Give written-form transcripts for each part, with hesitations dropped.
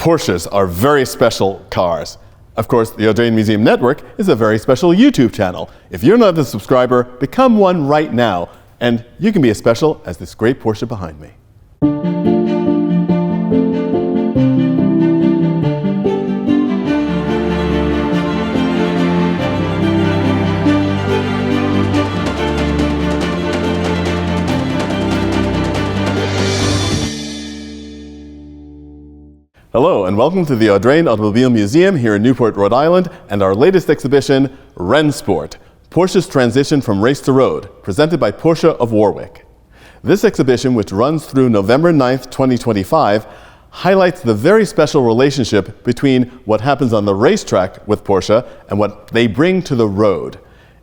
Porsches are very special cars. Of course, the Audrain Museum Network is a very special YouTube channel. If you're not a subscriber, become one right now, and you can be as special as this great Porsche behind me. Hello and welcome to the Audrain Automobile Museum here in Newport, Rhode Island, and our latest exhibition, Rennsport, Porsche's Transition from Race to Road, presented by Porsche of Warwick. This exhibition, which runs through November 9th, 2025, highlights the very special relationship between what happens on the racetrack with Porsche and what they bring to the road.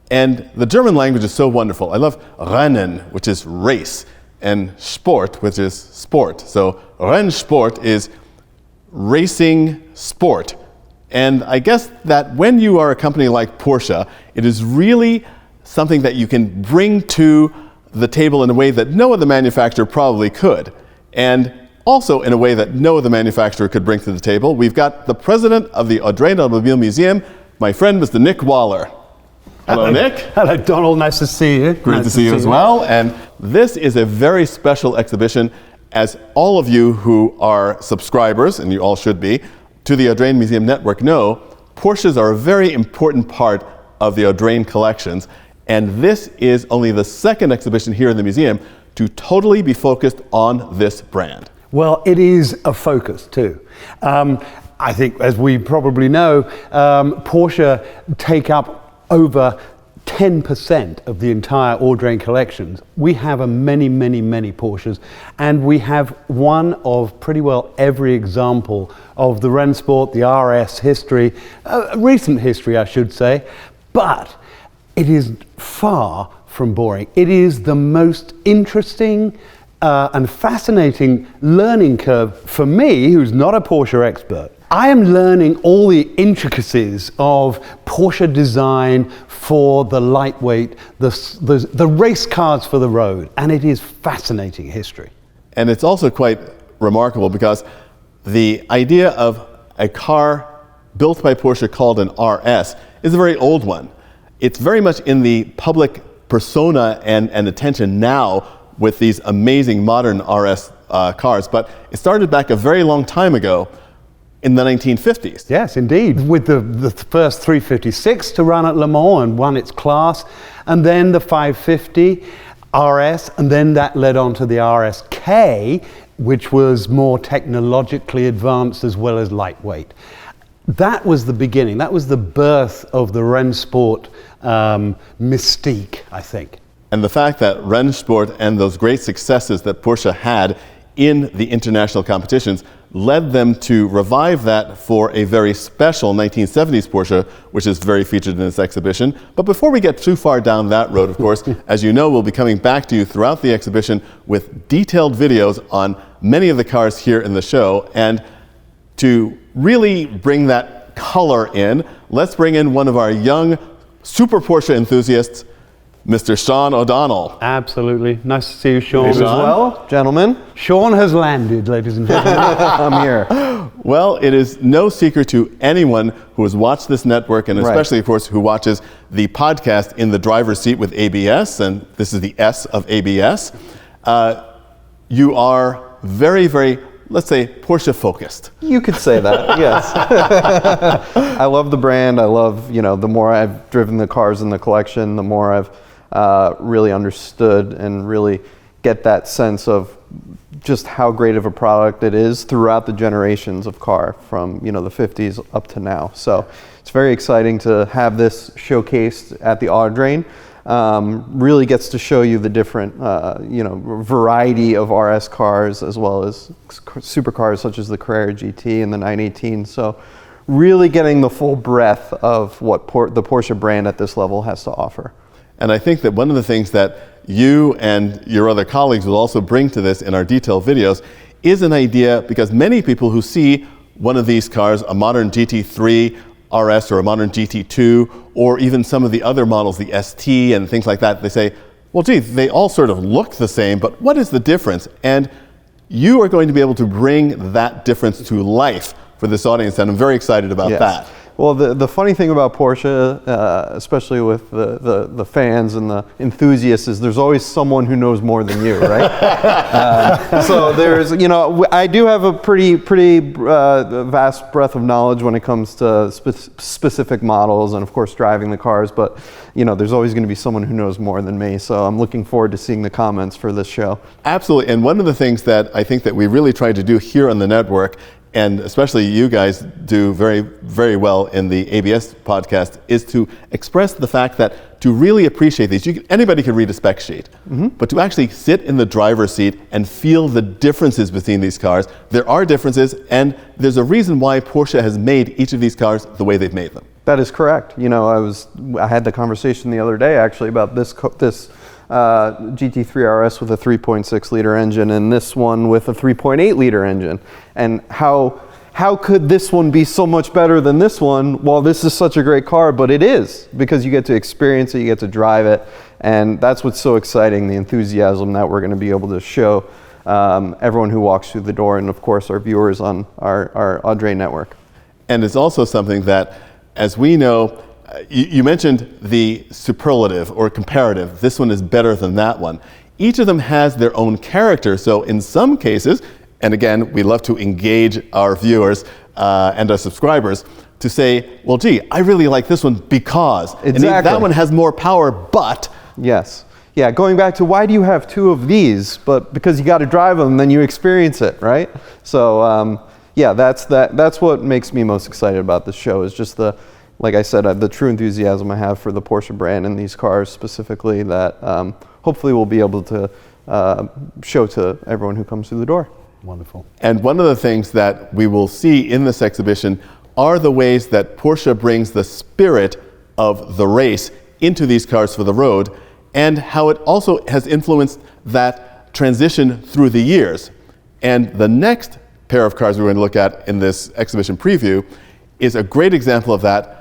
And the German language is so wonderful. I love Rennen, which is race, and Sport, which is sport. So Rennsport is racing sport. And I guess that when you are a company like Porsche, it is really something that you can bring to the table in a way that no other manufacturer probably could. And also in a way that no other manufacturer could bring to the table. We've got the president of the Audrain Automobile Museum, my friend Mr. Nick Waller. Hello, Nick. Hello, Donald. Nice to see you. Great to see you as well. And this is a very special exhibition. As all of you who are subscribers, and you all should be, to the Audrain Museum Network know, Porsches are a very important part of the Audrain collections, and this is only the second exhibition here in the museum to totally be focused on this brand. Well, it is a focus too. I think, as we probably know, Porsche take up over 10% of the entire Audrain collections. We have many Porsches, and we have one of pretty well every example of the Rennsport, the RS history, recent history I should say, but it is far from boring. It is the most interesting and fascinating learning curve for me, who's not a Porsche expert. I am learning all the intricacies of Porsche design for the lightweight, the race cars for the road, and it is fascinating history. And it's also quite remarkable because the idea of a car built by Porsche called an RS is a very old one. It's very much in the public persona and attention now with these amazing modern RS cars, but it started back a very long time ago in the 1950s. Yes, indeed. With the first 356 to run at Le Mans and won its class, and then the 550 RS, and then that led on to the RSK, which was more technologically advanced as well as lightweight. That was the beginning. That was the birth of the Rennsport mystique, I think. And the fact that Rennsport and those great successes that Porsche had in the international competitions led them to revive that for a very special 1970s Porsche, which is very featured in this exhibition. But before we get too far down that road, of course, as you know, we'll be coming back to you throughout the exhibition with detailed videos on many of the cars here in the show. And to really bring that color in, let's bring in one of our young super Porsche enthusiasts, Mr. Sean O'Donnell. Absolutely. Nice to see you, Sean, Hey, as Sean. well. Gentlemen. Sean has landed, ladies and gentlemen. I'm here. Well, it is no secret to anyone who has watched this network, and especially, of course, who watches the podcast in the driver's seat with ABS, and this is the S of ABS. You are very, let's say, Porsche focused. You could say that, yes. I love the brand. I love, the more I've driven the cars in the collection, the more I've really understood and really get that sense of just how great of a product it is throughout the generations of car from, the 50s up to now. So it's very exciting to have this showcased at the Audrain. Really gets to show you the different, variety of RS cars as well as supercars such as the Carrera GT and the 918. So really getting the full breadth of what the Porsche brand at this level has to offer. And I think that one of the things that you and your other colleagues will also bring to this in our detailed videos is an idea, because many people who see one of these cars, a modern GT3 RS or a modern GT2, or even some of the other models, the ST and things like that, they say, well, gee, they all sort of look the same, but what is the difference? And you are going to be able to bring that difference to life for this audience, and I'm very excited about that. Well, the funny thing about Porsche, especially with the fans and the enthusiasts, is there's always someone who knows more than you, right? So there's, I do have a pretty vast breadth of knowledge when it comes to specific models and, of course, driving the cars. But, there's always going to be someone who knows more than me. So I'm looking forward to seeing the comments for this show. Absolutely. And one of the things that I think that we really try to do here on the network, and especially you guys do very, very well in the ABS podcast, is to express the fact that to really appreciate these, anybody can read a spec sheet, but to actually sit in the driver's seat and feel the differences between these cars. There are differences, and there's a reason why Porsche has made each of these cars the way they've made them. That is correct. I had the conversation the other day actually about this GT3 RS with a 3.6 liter engine and this one with a 3.8 liter engine, and how could this one be so much better than this one? Well, this is such a great car, but it is, because you get to experience it, you get to drive it, and that's what's so exciting, the enthusiasm that we're going to be able to show everyone who walks through the door, and of course our viewers on our Audrain network. And it's also something that, as we know, you mentioned the superlative or comparative. This one is better than that one. Each of them has their own character. So in some cases, and again, we love to engage our viewers and our subscribers to say, well, gee, I really like this one because that one has more power, but. Yes. Yeah, going back to why do you have two of these? But because you got to drive them, then you experience it, right? So yeah, that's what makes me most excited about this show, is just like I said, the true enthusiasm I have for the Porsche brand and these cars specifically that hopefully we'll be able to show to everyone who comes through the door. Wonderful. And one of the things that we will see in this exhibition are the ways that Porsche brings the spirit of the race into these cars for the road, and how it also has influenced that transition through the years. And the next pair of cars we're going to look at in this exhibition preview is a great example of that.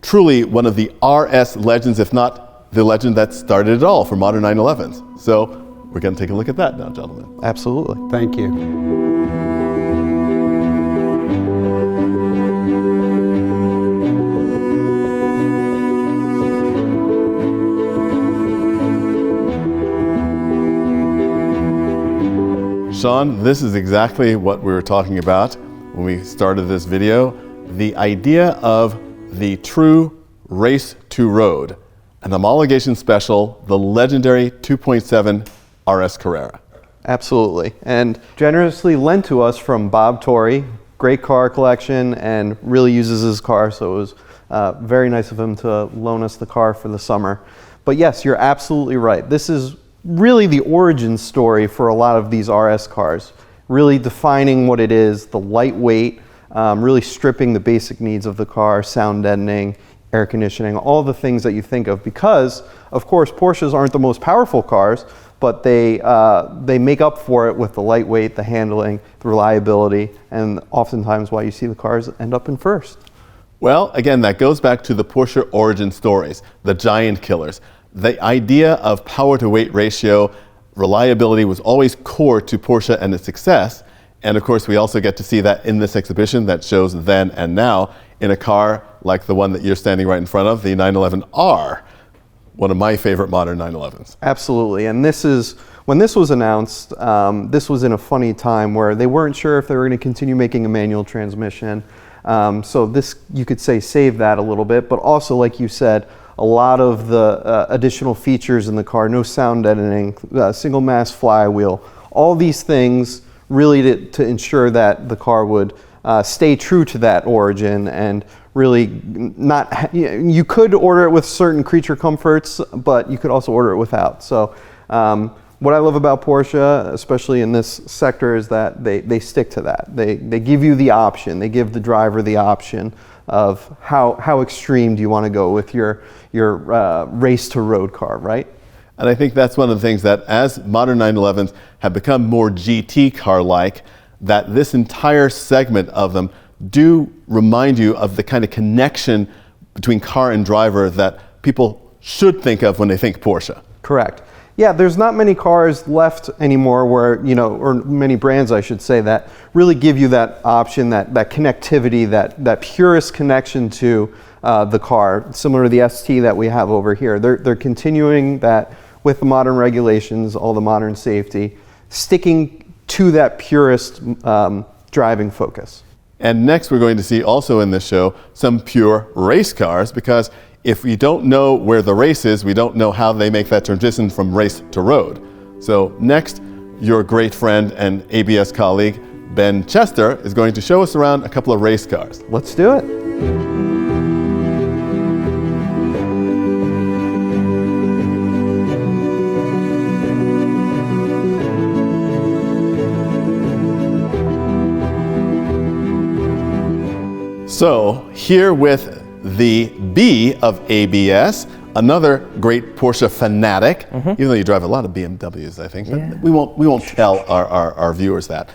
Truly one of the RS legends, if not the legend that started it all for modern 911s. So we're going to take a look at that now, gentlemen. Absolutely. Thank you. Sean, this is exactly what we were talking about when we started this video. The idea of the true race to road, an homologation special, the legendary 2.7 RS Carrera. Absolutely, and generously lent to us from Bob Torrey, great car collection, and really uses his car, so it was very nice of him to loan us the car for the summer. But yes, you're absolutely right. This is really the origin story for a lot of these RS cars, really defining what it is, the lightweight, really stripping the basic needs of the car, sound deadening, air conditioning, all the things that you think of, because of course Porsches aren't the most powerful cars, but they make up for it with the lightweight, the handling, the reliability, and oftentimes why you see the cars end up in first. Well, again, that goes back to the Porsche origin stories, the giant killers. The idea of power to weight ratio, reliability was always core to Porsche and its success. And of course, we also get to see that in this exhibition that shows then and now in a car like the one that you're standing right in front of, the 911R, one of my favorite modern 911s. Absolutely, and when this was announced, this was in a funny time where they weren't sure if they were going to continue making a manual transmission. So this, you could say, saved that a little bit, but also, like you said, a lot of the additional features in the car, no sound deadening, single mass flywheel, all these things really to ensure that the car would stay true to that origin and really not, you could order it with certain creature comforts, but you could also order it without. So what I love about Porsche, especially in this sector, is that they stick to that. They give you the option, they give the driver the option of how extreme do you want to go with your race to road car, right? And I think that's one of the things that as modern 911s have become more GT car-like, that this entire segment of them do remind you of the kind of connection between car and driver that people should think of when they think Porsche. Correct. Yeah, there's not many cars left anymore where, you know, or many brands, I should say, that really give you that option, that connectivity, that purest connection to the car, similar to the ST that we have over here. They're continuing that with the modern regulations, all the modern safety, sticking to that purest driving focus. And next we're going to see also in this show some pure race cars, because if we don't know where the race is, we don't know how they make that transition from race to road. So next, your great friend and ABS colleague, Ben Chester, is going to show us around a couple of race cars. Let's do it. So here with the B of ABS, another great Porsche fanatic, even though you drive a lot of BMWs, I think, but we won't tell our viewers that.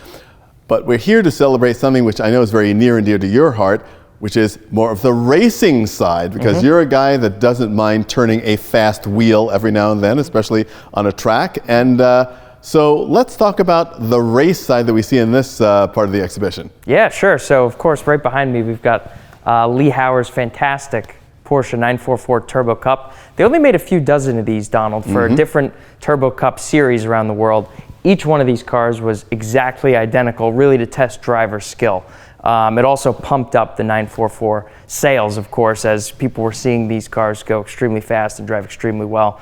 But we're here to celebrate something which I know is very near and dear to your heart, which is more of the racing side, because you're a guy that doesn't mind turning a fast wheel every now and then, especially on a track. And so let's talk about the race side that we see in this part of the exhibition. Yeah, sure. So of course, right behind me, we've got Lee Hauer's fantastic Porsche 944 Turbo Cup. They only made a few dozen of these, Donald, for different Turbo Cup series around the world. Each one of these cars was exactly identical, really to test driver skill. It also pumped up the 944 sales, of course, as people were seeing these cars go extremely fast and drive extremely well.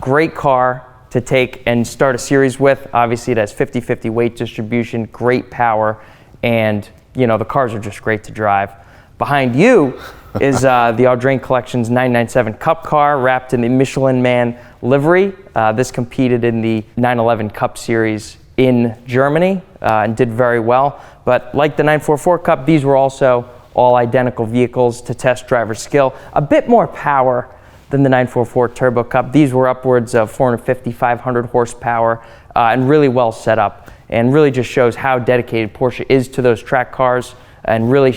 Great car to take and start a series with. Obviously, it has 50-50 weight distribution, great power, and you know the cars are just great to drive. Behind you is the Audrain Collection's 997 Cup car, wrapped in the Michelin Man livery. This competed in the 911 Cup Series in Germany and did very well. But like the 944 Cup, these were also all identical vehicles to test driver skill. A bit more power than the 944 Turbo Cup. These were upwards of 450, 500 horsepower and really well set up, and really just shows how dedicated Porsche is to those track cars, and really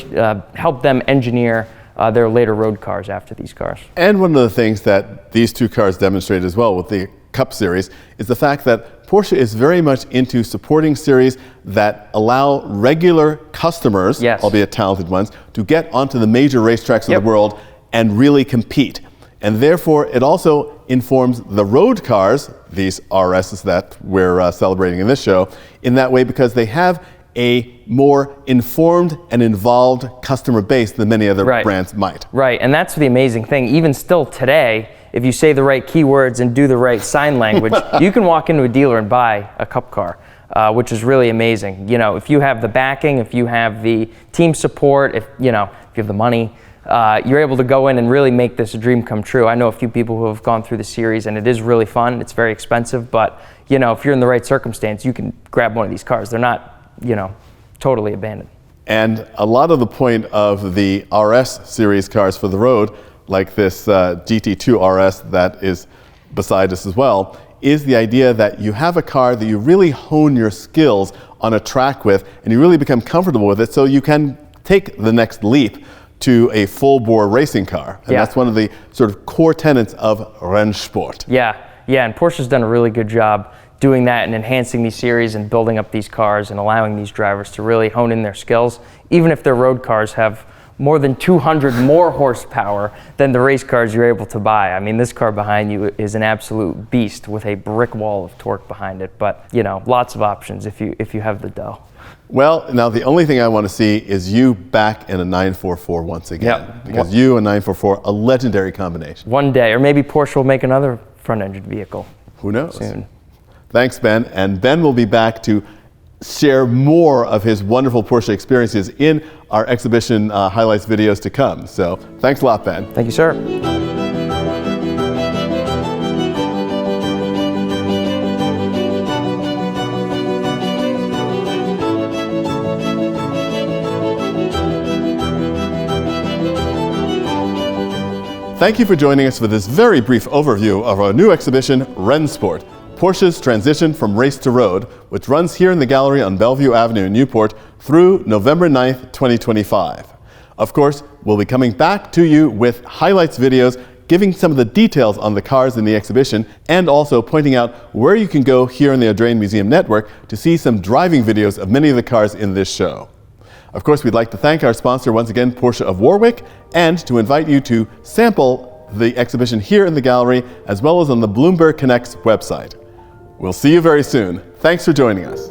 help them engineer their later road cars after these cars. And one of the things that these two cars demonstrate as well with the Cup Series is the fact that Porsche is very much into supporting series that allow regular customers, albeit talented ones, to get onto the major racetracks of the world and really compete. And therefore, it also informs the road cars, these RSs that we're celebrating in this show, in that way, because they have a more informed and involved customer base than many other brands might. Right, and that's the amazing thing. Even still today, if you say the right keywords and do the right sign language, you can walk into a dealer and buy a Cup car, which is really amazing. You know, if you have the backing, if you have the team support, if you have the money, you're able to go in and really make this a dream come true. I know a few people who have gone through the series, and it is really fun. It's very expensive, but you know, if you're in the right circumstance, you can grab one of these cars. They're not, totally abandoned. And a lot of the point of the RS series cars for the road, like this GT2 RS that is beside us as well, is the idea that you have a car that you really hone your skills on a track with, and you really become comfortable with it, so you can take the next leap to a full-bore racing car. And that's one of the sort of core tenets of Rennsport. Yeah, and Porsche's done a really good job doing that and enhancing these series and building up these cars and allowing these drivers to really hone in their skills, even if their road cars have more than 200 more horsepower than the race cars you're able to buy. I mean, this car behind you is an absolute beast with a brick wall of torque behind it, but lots of options if you have the dough. Well, now the only thing I want to see is you back in a 944 once again, because you and 944, a legendary combination. One day, or maybe Porsche will make another front-engine vehicle. Who knows? Soon. Thanks, Ben. And Ben will be back to share more of his wonderful Porsche experiences in our exhibition highlights videos to come. So thanks a lot, Ben. Thank you, sir. Thank you for joining us for this very brief overview of our new exhibition, Rennsport, Porsche's transition from race to road, which runs here in the gallery on Bellevue Avenue in Newport through November 9th, 2025. Of course, we'll be coming back to you with highlights videos giving some of the details on the cars in the exhibition, and also pointing out where you can go here in the Audrain Museum Network to see some driving videos of many of the cars in this show. Of course, we'd like to thank our sponsor once again, Porsche of Warwick, and to invite you to sample the exhibition here in the gallery, as well as on the Bloomberg Connects website. We'll see you very soon. Thanks for joining us.